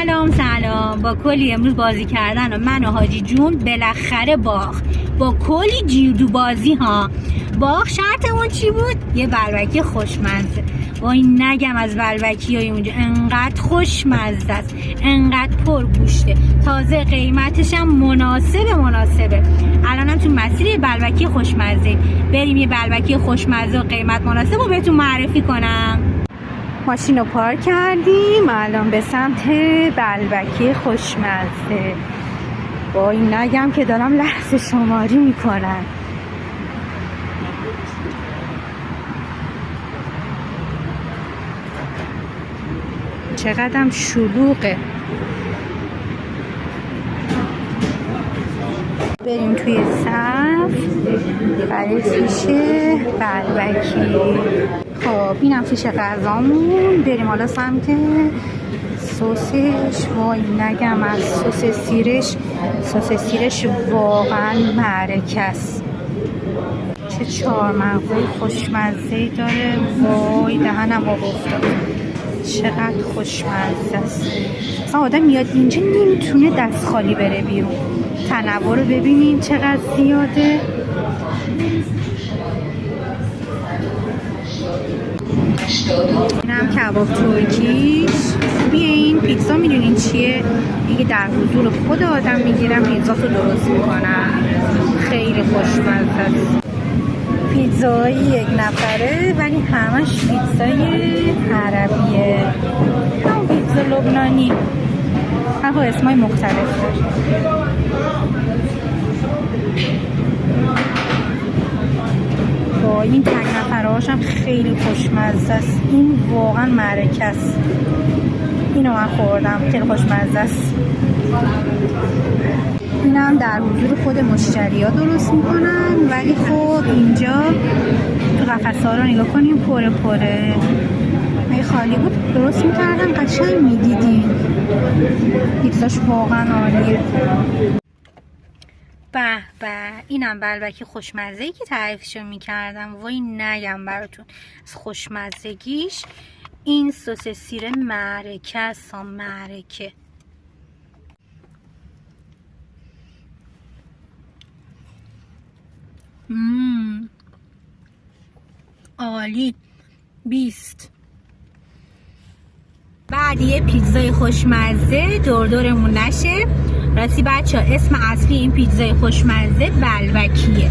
سلام. با کلی امروز بازی کردن و من و حاجی جون بالاخره باخت با کلی جیودو بازی ها. باخت. شرطمون چی بود؟ یه بلبکی خوشمزه. وای نگم از بلبکی های اونجا انقدر خوشمزه است، انقدر پرگوشته، تازه قیمتش هم مناسبه. الانم تو مسیر یه بلبکی خوشمزه. بریم یه بلبکی خوشمزه و قیمت مناسب رو بهتون معرفی کنم. ماشین رو پارک کردیم، الان به سمت بلبکی خوشمزه. وای نگم که دارم لحظه شماری میکنم. چقدرم شلوغه. بریم توی صف برای فیش بلبکی. خب اینم فیش غذامون. بریم حالا سمت سسش. وای نگم از سس سیرش واقعا معرکه است. چه چهارمغزای خوشمزه‌ای داره. وای دهنم آب افتاد. چقدر خوشمزه است. اصلا آدم میاد اینجا نمیتونه دست خالی بره بیرون. تنوع رو ببینین چقدر زیاده. اینم کباب ترکیش. بیاین پیتزا میدونین چیه؟ دیگه در حضور خود آدم میگیرم پیتزا رو درست میکنم. خیلی خوشمزه است. پیتزای یک نفره ولی همش پیتزای عربیه، همون پیتزا لبنانی، هر اسمای مختلف داره. با این تک نفرهاش هم خیلی خوشمزه است. این واقعا معرکه است. اینو من خوردم، خیلی خوشمزه است. اینم در حضور خود مشتری ها درست میکنن، ولی خب اینجا تو قفسه ها رو نگاه کنیم پره. اگه خالی بود درست میکردن قشنگ میدیدین. پیتزاش واقعا عالیه. به اینم بلبکی خوشمزه‌ای که تعریفشو میکردم. وای نگم براتون از خوشمزگیش. این سس سیر معرکه است. معرکه. عالی. 20. بعد یه پیتزای خوشمزه دورمون نشه. راستی بچه ها اسم اصلی این پیتزای خوشمزه بلبکیه.